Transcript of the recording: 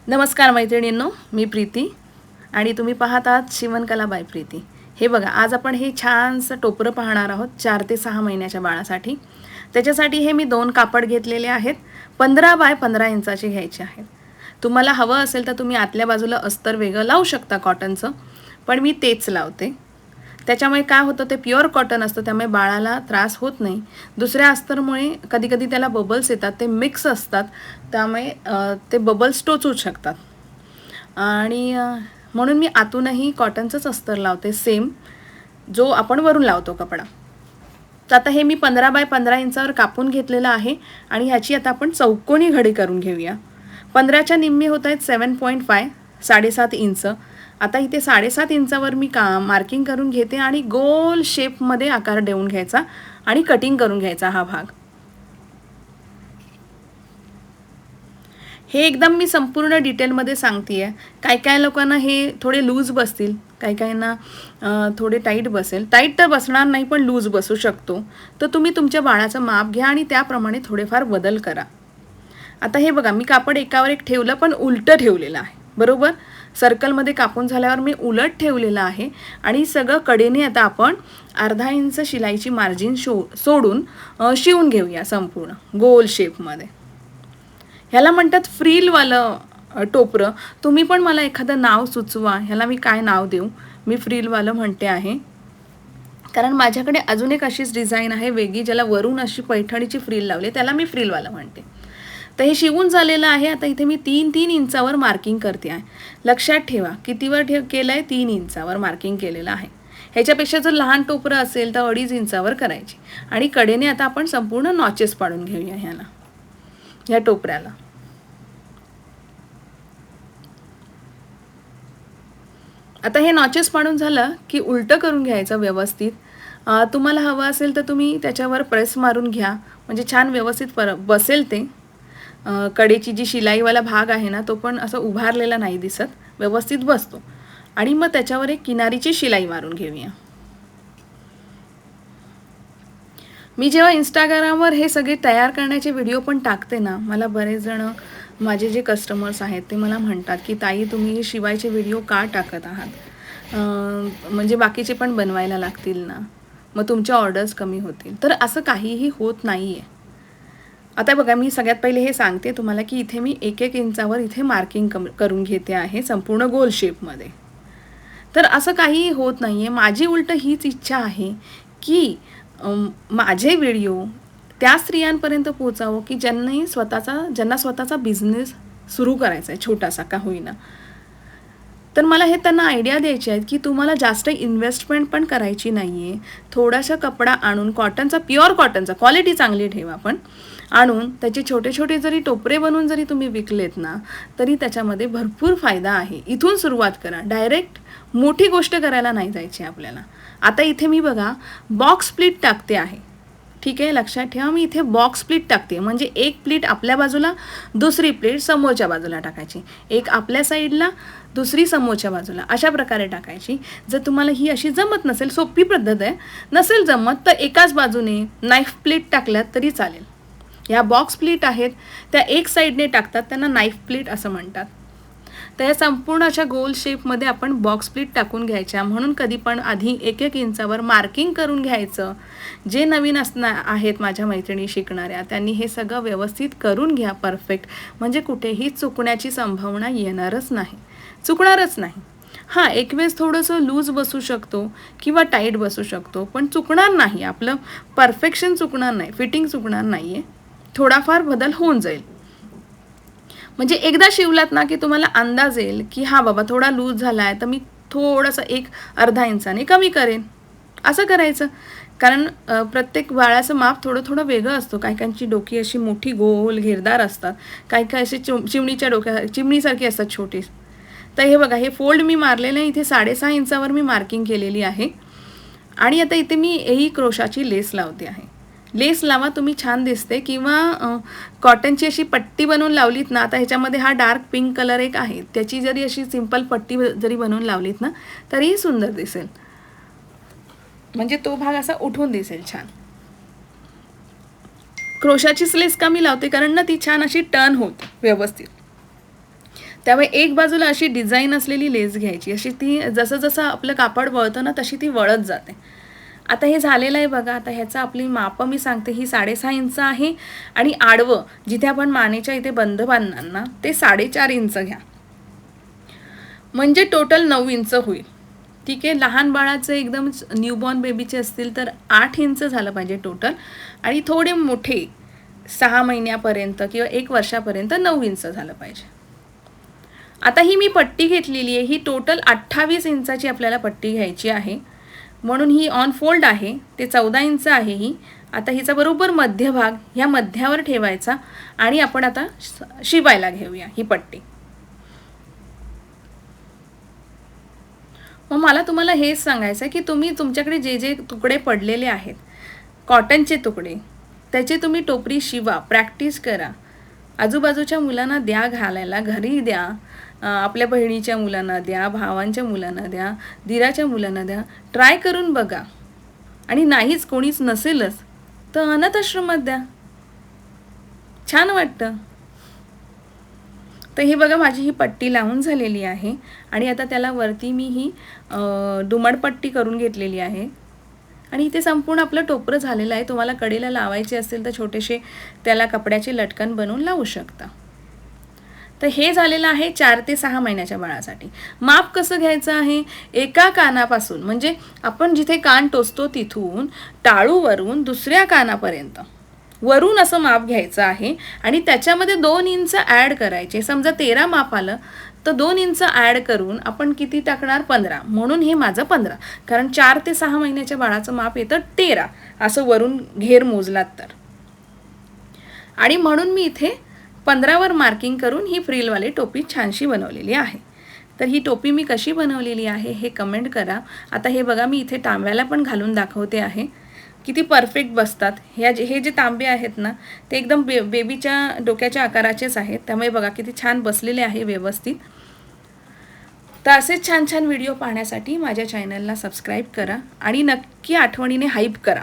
नमस्कार मैत्रिणींनो, मी प्रीती आणि तुम्ही पाहत आहात शिवणकला बाय प्रीती. हे बघा, आज आपण हे छानसं टोपरं पाहणार आहोत 4 ते 6 महिन्याच्या बाळासाठी. त्याच्यासाठी हे मी 2 कापड घेतलेले आहेत. 15 बाय 15 इंचाचे घ्यायचे आहेत. तुम्हाला हवं असेल तर तुम्ही आतल्या बाजूला अस्तर वेगळं लावू शकता कॉटनचं, पण मी तेच लावते. त्याच्यामुळे काय होतं, ते प्युअर कॉटन असतं, त्यामुळे बाळाला त्रास होत नाही. दुसऱ्या अस्तरमुळे कधीकधी त्याला बबल्स येतात, ते मिक्स असतात, त्यामुळे ते बबल्स टोचू शकतात. आणि म्हणून मी आतूनही कॉटनचंच अस्तर लावते, सेम जो आपण वरून लावतो कपडा. तर आता हे मी 15 बाय 15 इंचावर कापून घेतलेलं आहे आणि ह्याची आता आपण चौकोनी घडी करून घेऊया. 15च्या निम्मे होत आहेत 7.5, 7.5 इंच. आता इथे 7.5 इंचावर मी मार्किंग करून घेते आणि गोल शेपमध्ये आकार देऊन घ्यायचा आणि कटिंग करून घ्यायचा हा भाग. हे एकदम मी संपूर्ण डिटेलमध्ये सांगते आहे. काय काय लोकांना हे थोडे लूज बसतील, काही काहींना थोडे टाईट बसेल. टाईट तर बसणार नाही, पण लूज बसू शकतो. तर तुम्ही तुमच्या बाळाचं माप घ्या आणि त्याप्रमाणे थोडेफार बदल करा. आता हे बघा, मी कापड एकावर एक ठेवलं, पण उलटं ठेवलेलं आहे, बरोबर. सर्कलमध्ये कापून झाल्यावर मी उलट ठेवलेलं आहे आणि सगळं कडेने आता आपण अर्धा इंच शिलाईची मार्जिन सोडून शिवून घेऊया संपूर्ण गोल शेपमध्ये. ह्याला म्हणतात फ्रीलवालं टोपरं. तुम्ही पण मला एखादं नाव सुचवा, ह्याला मी काय नाव देऊ. मी फ्रीलवालं म्हणते आहे कारण माझ्याकडे अजून एक अशीच डिझाईन आहे वेगळी, ज्याला वरून अशी पैठणीची फ्रील लावली, त्याला मी फ्रीलवालं म्हणते. तर हे शिवून झालेलं आहे. आता इथे मी 3 इंचावर मार्किंग करते आहे. लक्षात ठेवा, कितीवर केलं आहे, 3 इंचावर मार्किंग केलेलं आहे. ह्याच्यापेक्षा जर लहान टोपरं असेल तर 2.5 इंचावर करायची. आणि कडेने आता आपण संपूर्ण नॉचेस पाडून घेऊया ह्या टोपऱ्याला. आता हे नॉचेस पाडून झालं की उलटं करून घ्यायचं व्यवस्थित. तुम्हाला हवं असेल तर तुम्ही त्याच्यावर प्रेस मारून घ्या, म्हणजे छान व्यवस्थित बसेल ते. कडेची जी शिलाईवाला भाग आहे ना, तो पण असं उभारलेला नाही दिसत, व्यवस्थित बसतो. आणि मग त्याच्यावर एक किनारीची शिलाई मारून घेऊया. मी जेव्हा इंस्टाग्रामवर हे सगळे तयार करण्याचे व्हिडिओ पण टाकते ना, मला बरेच जण माझे जे कस्टमर्स आहेत ते मला म्हणतात की ताई, तुम्ही शिवायचे व्हिडिओ का टाकत आहात, म्हणजे बाकीचे पण बनवायला लागतील ना, मग तुमच्या ऑर्डर्स कमी होतील. तर असं काहीही होत नाही आहे. आता बघा, मी सगळ्यात पहिले हे सांगते तुम्हाला की इथे मी 1 इंचावर इथे मार्किंग करून घेते आहे संपूर्ण गोल शेपमध्ये. तर असं काहीही होत नाही आहे. माझी उलट हीच इच्छा आहे की माझे व्हिडिओ त्या स्त्रियांपर्यंत पोहोचावं की ज्यांना स्वतःचा बिझनेस सुरू करायचा आहे, छोटासा का होईना. तर मला हे त्यांना आयडिया द्यायची आहेत की तुम्हाला जास्त इन्व्हेस्टमेंट पण करायची नाही आहे. थोडासा कपडा आणून कॉटनचा, प्युअर कॉटनचा, क्वालिटी चांगली ठेवा, पण आणून त्याचे छोटे छोटे जरी टोपरे बनवून जरी तुम्ही विकलेत ना, तरी त्याच्यामध्ये भरपूर फायदा आहे. इथून सुरुवात करा, डायरेक्ट मोठी गोष्ट करायला नाही जायची आपल्याला. आता इथे मी बघा बॉक्स प्लीट टाकते आहे, ठीक आहे. लक्षात ठेवा, मी इथे बॉक्स प्लीट टाकते, म्हणजे एक प्लीट आपल्या बाजूला, दुसरी प्लीट समोरच्या बाजूला टाकायची. एक आपल्या साईडला, दुसरी समोरच्या बाजूला, अशा प्रकारे टाकायची. जर तुम्हाला ही अशी जमत नसेल, सोपी पद्धत आहे, नसेल जमत तर एकाच बाजूने नाईफ प्लीट टाकल्यात तरी चालेल. ह्या बॉक्स प्लीट आहेत त्या एक साईडने टाकतात, त्यांना नाईफ प्लीट असं म्हणतात. तर या संपूर्ण अशा गोल शेपमध्ये आपण बॉक्स प्लीट टाकून घ्यायच्या. म्हणून कधी पण आधी 1 इंचावर मार्किंग करून घ्यायचं. जे नवीन आहेत माझ्या मैत्रिणी शिकणाऱ्या, त्यांनी हे सगळं व्यवस्थित करून घ्या परफेक्ट, म्हणजे कुठेही चुकण्याची संभावना येणारच नाही, चुकणारच नाही. हां, एक वेळेस थोडंसं लूज बसू शकतो किंवा टाईट बसू शकतो, पण चुकणार नाही. आपलं परफेक्शन चुकणार नाही, फिटिंग चुकणार नाही आहे. थोडाफार बदल होऊन जाईल. म्हणजे एकदा शिवलात ना की तुम्हाला अंदाज येईल की हा बाबा थोडा लूज झाला आहे, तर मी थोडंसं अर्धा इंचाने कमी करेन, असं करायचं. कारण प्रत्येक बाळाचं माप थोडं थोडं वेगळं असतं. काहीकांची डोकी अशी मोठी गोल घेरदार असतात, काही अशी चिमणीसारखी असतात छोटी. तर हे बघा, हे फोल्ड मी मारलेलं आहे. इथे 6.5 इंचावर मी मार्किंग केलेली आहे. आणि आता इथे मी ही क्रोशाची लेस लावते आहे. लेस लावा, तुम्ही छान दिसते. किंवा कॉटनची अशी पट्टी बनवून लावलीत ना, आता ह्याच्यामध्ये हा डार्क पिंक कलर एक आहे, त्याची जरी अशी सिंपल पट्टी जरी बनवून लावलीत ना, तरीही सुंदर दिसेल, म्हणजे तो भाग असा उठून दिसेल छान. क्रोशाचीच लेस का मी लावते, कारण ना ती छान अशी टर्न होते व्यवस्थित. त्यामुळे एक बाजूला अशी डिझाईन असलेली लेस घ्यायची, अशी ती जसं जसं आपलं कापड वळतं ना तशी ती वळत जाते. आता हे झालेलं आहे बघा. आता ह्याचं आपली मापं मी सांगते, ही 6.5 इंच आहे आणि आडवं जिथे आपण मानेच्या इथे बंद बांधणार ना ते 4.5 इंच घ्या, म्हणजे टोटल 9 इंच होईल. ठीक आहे. लहान बाळाचे एकदम न्यूबॉर्न बेबीचे असतील तर 8 इंच झालं पाहिजे टोटल, आणि थोडे मोठे 6 महिन्यापर्यंत किंवा 1 वर्षापर्यंत 9 इंच झालं पाहिजे. आता ही मी पट्टी घेतलेली आहे, ही टोटल 28 इंचाची आपल्याला पट्टी घ्यायची आहे, म्हणून ही ऑन फोल्ड आहे. ते 14 इंच आहे ही. आता हिचा बरोबर मध्यभाग ह्या मध्यावर ठेवायचा आणि आपण आता शिवायला घेऊया ही पट्टी. मग मला तुम्हाला हेच सांगायचं आहे की तुम्ही तुमच्याकडे जे जे तुकडे पडलेले आहेत कॉटनचे तुकडे, त्याचे तुम्ही टोपरी शिवा, प्रॅक्टिस करा. आजूबाजूच्या मुलांना द्या घालायला, घरी द्या, आपल्या बहिणीच्या मुलांना द्या, भावांच्या मुलांना द्या, दिराच्या मुलांना द्या. ट्राय करून बघा, आणि नाहीच कोणीच नसेलच तर अनाथ आश्रमात द्या, छान वाटतं. तर हे बघा माझी ही पट्टी लावून झालेली आहे, आणि आता त्याला वरती मी ही दुमडपट्टी करून घेतलेली आहे, आणि इथे संपूर्ण आपलं टोपरं झालेलं आहे. तुम्हाला कडेला लावायचे असेल तर छोटेसे त्याला कपड्याचे लटकन बनवून लावू शकता. तर हे झालेलं आहे 4 ते 6 महिन्याच्या बाळासाठी. माप कसं घ्यायचं आहे, एका कानापासून म्हणजे आपण जिथे कान टोचतो तिथून टाळूवरून दुसऱ्या कानापर्यंत वरून असं माप घ्यायचं आहे, आणि त्याच्यामध्ये 2 इंच ॲड करायचे. समजा 13 माप आलं तर 2 इंच ॲड करून आपण किती टाकणार, 15. म्हणून हे माझं 15, कारण 4 ते 6 महिन्याच्या बाळाचं माप येतं 13 असं वरून घेर मोजलात तर. आणि म्हणून मी इथे 15वर मार्किंग करून ही फ्रिलवाली टोपी छानशी बनवलेली आहे. तर ही टोपी मी कशी बनवलेली आहे हे कमेंट करा. आता हे बघा मी इथे तांब्याला पण घालून दाखवते आहे, किती परफेक्ट बसतात. हे जे तांबे आहेत ना ते एकदम बेबीच्या डोक्याच्या आकाराचेच आहेत, त्यामुळे बघा किती छान बसलेले आहे व्यवस्थित. तर असेच छान छान व्हिडिओ पाहण्यासाठी माझ्या चॅनलला सबस्क्राईब करा, आणि नक्की आठवणीने हाईप करा.